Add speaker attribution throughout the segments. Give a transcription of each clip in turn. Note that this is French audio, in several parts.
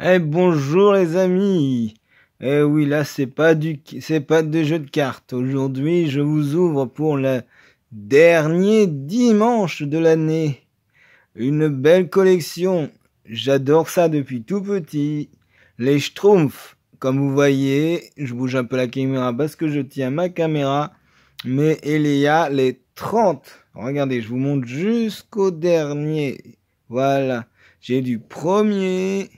Speaker 1: Eh bonjour les amis. Eh oui, là c'est pas de jeu de cartes. Aujourd'hui, je vous ouvre pour le dernier dimanche de l'année. Une belle collection. J'adore ça depuis tout petit. Les Schtroumpfs. Comme vous voyez, je bouge un peu la caméra parce que je tiens ma caméra. Mais il y a les 30. Regardez, je vous montre jusqu'au dernier. Voilà. J'ai du premier.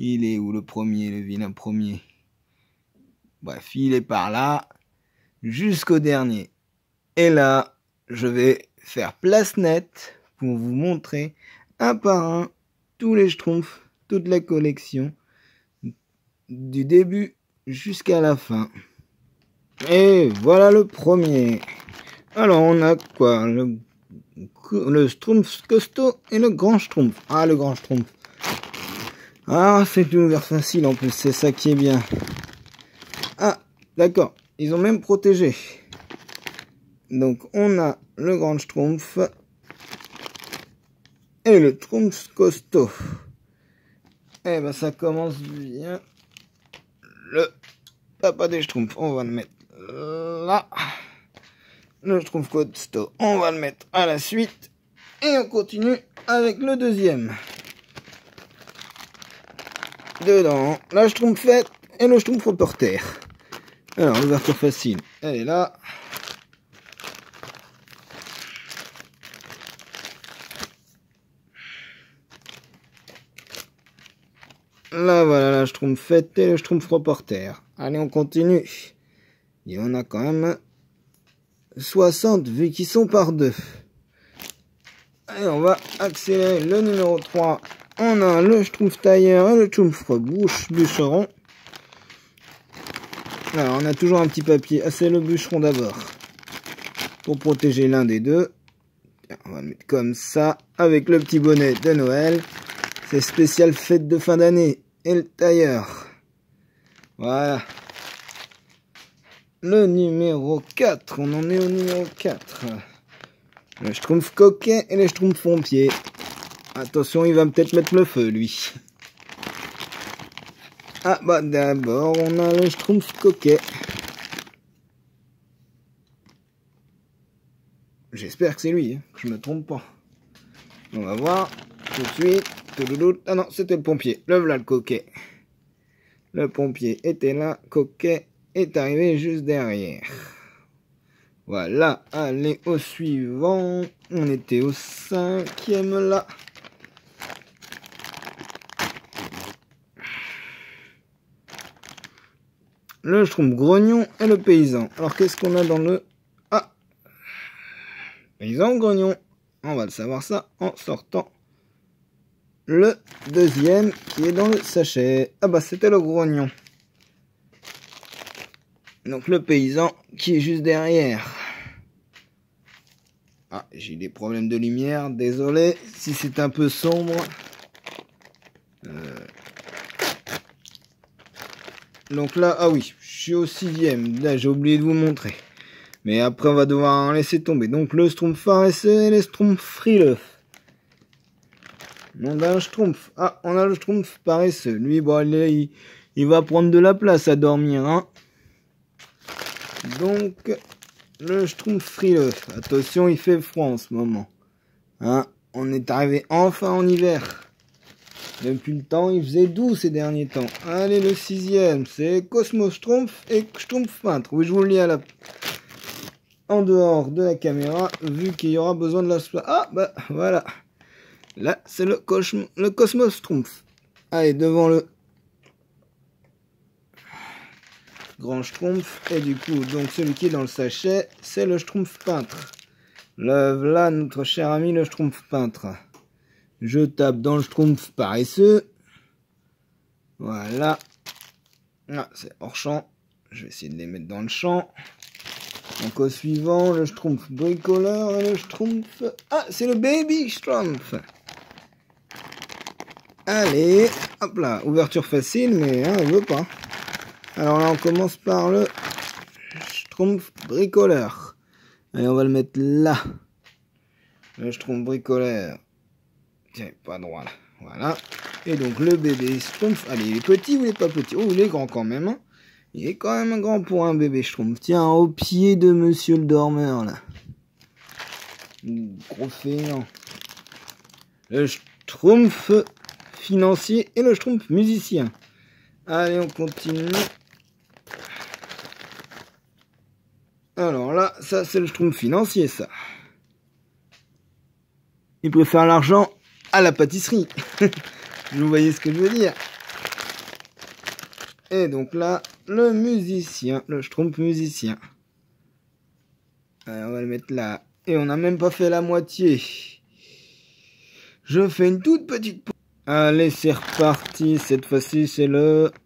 Speaker 1: Il est où le premier, le vilain premier? Bref, il est par là, jusqu'au dernier. Et là, je vais faire place nette pour vous montrer un par un tous les Schtroumpfs, toute la collection, du début jusqu'à la fin. Et voilà le premier. Alors, on a quoi? Le Schtroumpf costaud et le grand Schtroumpf. Ah, le grand Schtroumpf. Ah, c'est une ouvert facile en plus, c'est ça qui est bien. Ah, d'accord, ils ont même protégé. Donc, on a le grand Schtroumpf et le Schtroumpf costaud. Eh ben, ça commence bien. Le papa des Schtroumpfs, on va le mettre là. Le Schtroumpf costaud, on va le mettre à la suite. Et on continue avec le deuxième. Dedans, la Schtroumpfette et le Schtroumpf reporter. Alors, l'ouverture facile, elle est là. Là, voilà la Schtroumpfette et le Schtroumpf reporter. Allez, on continue. Il y en a quand même 60 vu qu'ils sont par deux. Allez, on va accélérer le numéro 3. On a le Schtroumpf tailleur et le Schtroumpf bûcheron. Alors, on a toujours un petit papier. Ah, c'est le bûcheron d'abord. Pour protéger l'un des deux. On va le mettre comme ça. Avec le petit bonnet de Noël. C'est spécial fête de fin d'année. Et le tailleur. Voilà. Le numéro 4. On en est au numéro 4. Le Schtroumpf coquet et le Schtroumpf pompier. Attention, il va peut-être mettre le feu, lui. Ah, bah d'abord, on a le Schtroumpf coquet. J'espère que c'est lui, hein, que je me trompe pas. On va voir tout de suite. Ah non, c'était le pompier. Le voilà le coquet. Le pompier était là. Coquet est arrivé juste derrière. Voilà. Allez, au suivant. On était au 5e là. Le Schtroumpf grognon et le paysan. Alors, qu'est-ce qu'on a dans le... Ah, paysan grognon. On va le savoir ça en sortant le deuxième qui est dans le sachet. Ah bah, c'était le grognon. Donc, le paysan qui est juste derrière. Ah, j'ai des problèmes de lumière. Désolé si c'est un peu sombre. Donc là, ah oui, je suis au 6e. Là, j'ai oublié de vous montrer. Mais après, on va devoir en laisser tomber. Donc, le Schtroumpf paresseux et le Schtroumpf frileux. On a un Schtroumpf. Ah, on a le Schtroumpf paresseux. Lui, bon, il va prendre de la place à dormir, hein. Donc, le Schtroumpf frileux. Attention, il fait froid en ce moment. Hein, on est arrivé enfin en hiver. Depuis le temps, il faisait doux ces derniers temps. Allez, le 6e, c'est Cosmos Schtroumpf et Schtroumpf peintre. Oui, je vous le lis en dehors de la caméra, vu qu'il y aura besoin de la... Ah, bah, voilà. Là, c'est le Cosmos Schtroumpf. Allez, devant le grand Schtroumpf. Et du coup, donc, celui qui est dans le sachet, c'est le Schtroumpf peintre. Là, notre cher ami, le Schtroumpf peintre. Je tape dans le Schtroumpf paresseux. Voilà. Ah, c'est hors champ. Je vais essayer de les mettre dans le champ. Donc au suivant, le Schtroumpf bricoleur et le Schtroumpf... Ah, c'est le Baby Schtroumpf. Allez, hop là. Ouverture facile, mais hein, on veut pas. Alors là, on commence par le Schtroumpf bricoleur. Allez, on va le mettre là. Le Schtroumpf bricoleur. Tiens, pas droit là. Voilà. Et donc le bébé Schtroumpf, allez, il est petit ou il est pas petit? Oh, il est grand quand même, hein. Il est quand même grand pour un bébé Schtroumpf. Tiens, au pied de Monsieur le Dormeur, là. Gros fainéant. Le Schtroumpf financier et le Schtroumpf musicien. Allez, on continue. Alors là, ça c'est le Schtroumpf financier, ça. Il préfère l'argent à la pâtisserie. Vous voyez ce que je veux dire? Et donc là, le musicien, le Schtroumpf musicien. On va le mettre là. Et on n'a même pas fait la moitié. Je fais une toute petite pause. Allez, c'est reparti. Cette fois-ci, c'est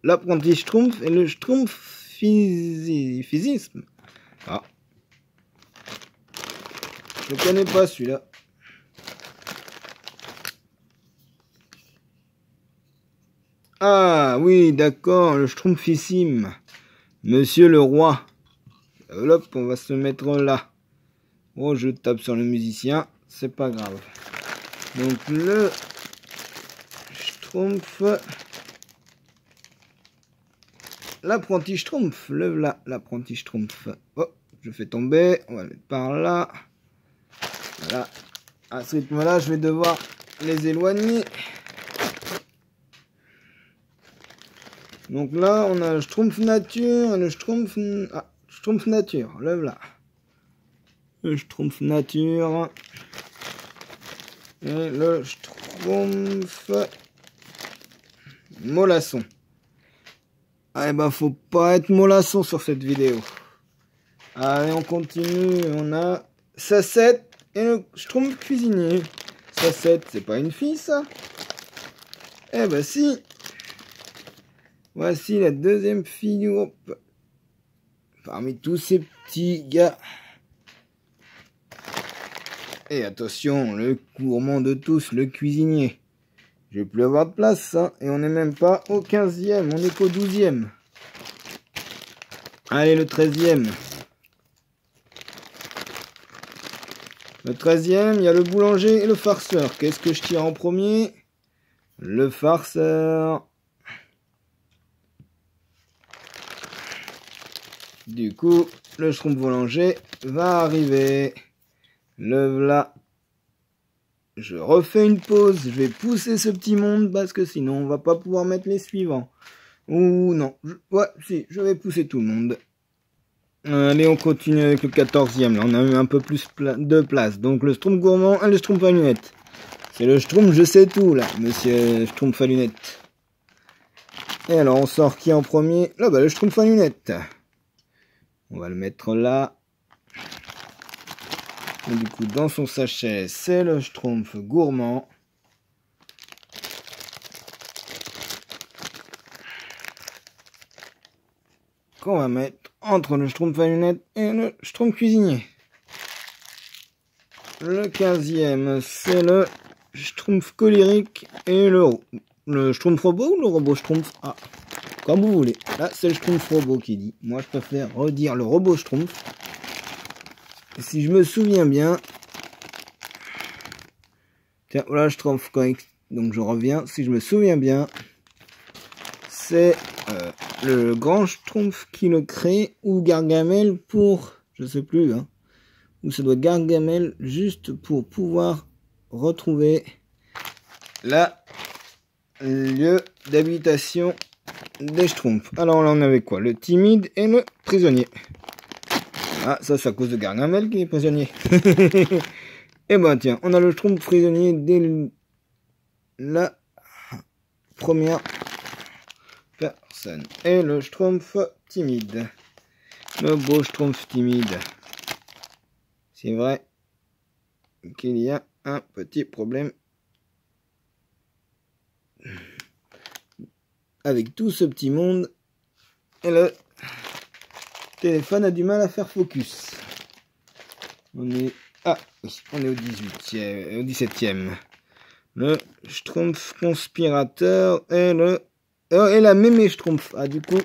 Speaker 1: l'apprenti Schtroumpf et le Schtroumpf physisme. Ah. Je ne connais pas celui-là. Ah oui, d'accord, le Schtroumpfissime. Monsieur le roi. Hop, on va se mettre là. Oh, je tape sur le musicien, c'est pas grave. Donc le Schtroumpf. L'apprenti Schtroumpf. L'apprenti Schtroumpf. Oh, je fais tomber. On va le mettre par là. Voilà. À ce rythme-là, je vais devoir les éloigner. Donc là, on a le Schtroumpf nature et le Schtroumpf... Ah, Schtroumpf nature, le voilà. Le Schtroumpf nature. Et le Schtroumpf mollasson. Ah, ben, faut pas être mollasson sur cette vidéo. Allez, on continue. On a Sacette et le Schtroumpf cuisinier. Sacette, c'est pas une fille, ça? Eh ben, si. Voici la deuxième figure parmi tous ces petits gars. Et attention, le gourmand de tous, le cuisinier. Je vais plus avoir de place, hein. Et on n'est même pas au 15e, on est qu'au 12e. Allez, le 13e. Le 13e, il y a le boulanger et le farceur. Qu'est-ce que je tire en premier? Le farceur. Du coup, le Schtroumpf boulanger va arriver. Le voilà. Je refais une pause. Je vais pousser ce petit monde parce que sinon on va pas pouvoir mettre les suivants. Ou non. Ouais, si, je vais pousser tout le monde. Allez, on continue avec le 14e. Là, on a eu un peu plus de place. Donc le Schtroumpf gourmand et le Schtroumpf à lunettes. C'est le Schtroumpf je sais tout là, monsieur Schtroumpf à lunettes. Et alors on sort qui en premier? Là, bah le Schtroumpf à lunettes. On va le mettre là. Et du coup, dans son sachet, c'est le Schtroumpf gourmand. Qu'on va mettre entre le Schtroumpf à lunettes et le Schtroumpf cuisinier. Le 15e, c'est le Schtroumpf colérique et le Schtroumpf robot ou le robot Schtroumpf? Ah, comme vous voulez. Là, c'est le Schtroumpf robot qui dit. Moi, je préfère redire le robot Schtroumpf. Et si je me souviens bien... Tiens, voilà, Schtroumpf correct. Donc, je reviens. Si je me souviens bien, c'est le grand Schtroumpf qui le crée ou Gargamel pour... Je sais plus, hein. Ou ça doit être Gargamel juste pour pouvoir retrouver la lieu d'habitation des Schtroumpfs. Alors là on avait quoi? Le timide et le prisonnier. Ah, ça c'est à cause de Gargamel qui est prisonnier. Et ben tiens, on a le Schtroumpf prisonnier dès la première personne. Et le Schtroumpf timide. Le beau Schtroumpf timide. C'est vrai qu'il y a un petit problème avec tout ce petit monde et le téléphone a du mal à faire focus. On est on est au 18e, au 17e. Le Schtroumpf conspirateur et et la mémé Schtroumpf. Ah, du coup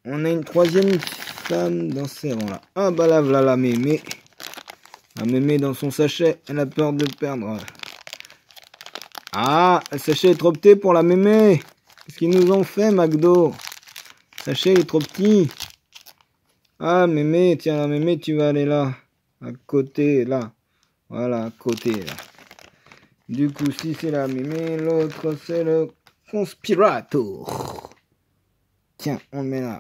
Speaker 1: on a une troisième femme dans ces rangs là. Ah bah là voilà la mémé. La mémé dans son sachet, elle a peur de perdre Ah, le sachet est trop petit pour la mémé. Qu'est-ce qu'ils nous ont fait, McDo? Le sachet est trop petit. Ah, mémé, tiens, la mémé, tu vas aller là. À côté, là. Voilà, à côté, là. Du coup, si c'est la mémé, l'autre, c'est le conspirator. Tiens, on le met là.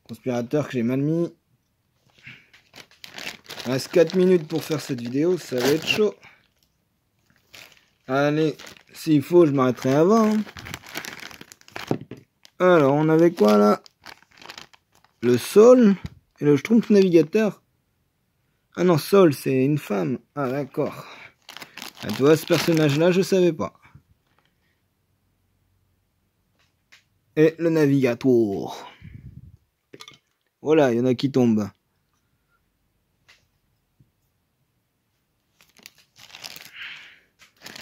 Speaker 1: Conspirateur que j'ai mal mis. Il reste 4 minutes pour faire cette vidéo, ça va être chaud. Allez, s'il faut, je m'arrêterai avant. Alors, on avait quoi là? Le Sol et le Schtroumpf navigateur. Ah non, Sol, c'est une femme. Ah d'accord. Ah, tu vois, ce personnage-là, je savais pas. Et le navigateur. Voilà, il y en a qui tombent.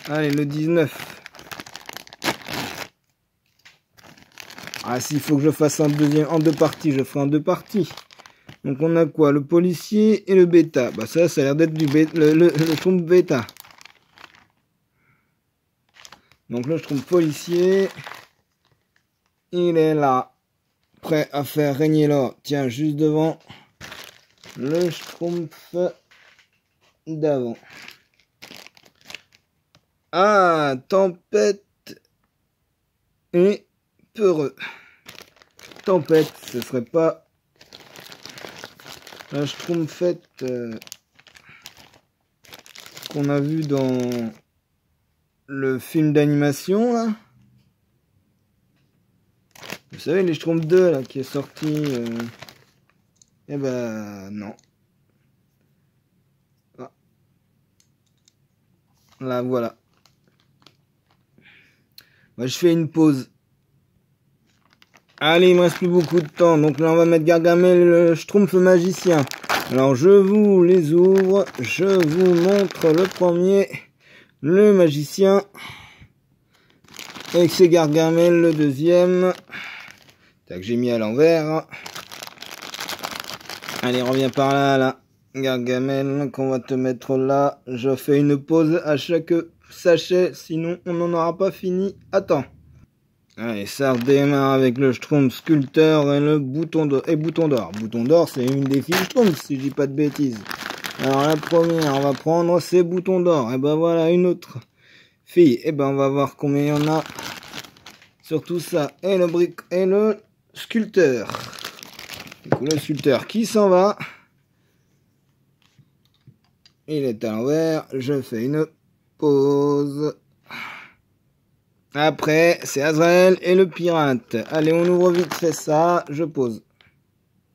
Speaker 1: Allez, le 19. Ah, s'il faut que je fasse un deuxième en 2 parties, je ferai en 2 parties. Donc on a quoi? Le policier et le bêta. Bah ça a l'air d'être du bêta, le Schtroumpf bêta. Donc le Schtroumpf policier, il est là, prêt à faire régner l'or. Tiens, juste devant le Schtroumpf d'avant. Ah, tempête et peureux. Tempête, ce serait pas la Schtroumpfette qu'on a vu dans le film d'animation là. Vous savez, les Schtroumpfs 2 là qui est sorti. Eh ben non. Ah. Là voilà. Moi je fais une pause. Allez, il me reste plus beaucoup de temps. Donc là on va mettre Gargamel le Schtroumpf magicien. Alors je vous les ouvre. Je vous montre le premier. Le magicien. Et c'est Gargamel le deuxième. Tac, j'ai mis à l'envers. Allez, reviens par là, là. Gargamel, qu'on va te mettre là. Je fais une pause à chaque sachet, sinon on n'en aura pas fini. Attends. Allez, ça redémarre avec le Schtroumpf sculpteur et le bouton d'or. Et bouton d'or. Bouton d'or, c'est une des filles Schtroumpf, si je dis pas de bêtises. Alors la première, on va prendre ces boutons d'or. Et ben voilà, une autre fille. Et ben on va voir combien il y en a sur tout ça. Et le brick et le sculpteur. Du coup, le sculpteur qui s'en va. Il est à l'envers. Je fais une pause. Après, c'est Azrael et le pirate. Allez, on ouvre vite fait ça. Je pose.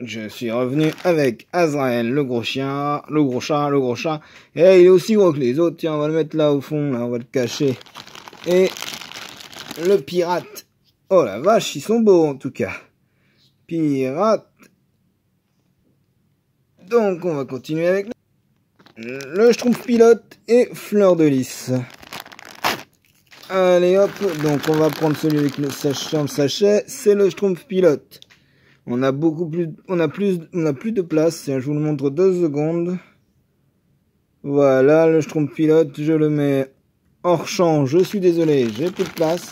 Speaker 1: Je suis revenu avec Azrael, le gros chien, le gros chat, le gros chat. Et il est aussi gros que les autres. Tiens, on va le mettre là au fond. Là, on va le cacher. Et le pirate. Oh la vache, ils sont beaux en tout cas. Pirate. Donc, on va continuer avec le Schtroumpf pilote et Fleur de Lys. Allez hop, donc on va prendre celui avec le sachet, c'est le Schtroumpf pilote. On a plus de place, je vous le montre 2 secondes. Voilà, le Schtroumpf pilote, je le mets hors champ, je suis désolé, j'ai plus de place.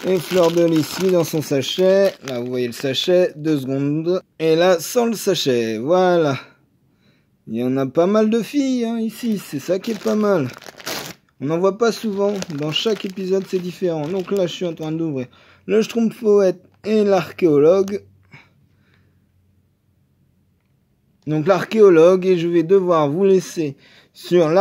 Speaker 1: Et Fleur de Lys dans son sachet, là vous voyez le sachet, 2 secondes. Et là, sans le sachet, voilà. Il y en a pas mal de filles hein, ici, c'est ça qui est pas mal. On n'en voit pas souvent, dans chaque épisode c'est différent. Donc là je suis en train d'ouvrir le Schtroumpf poète et l'archéologue. Donc l'archéologue, et je vais devoir vous laisser sur la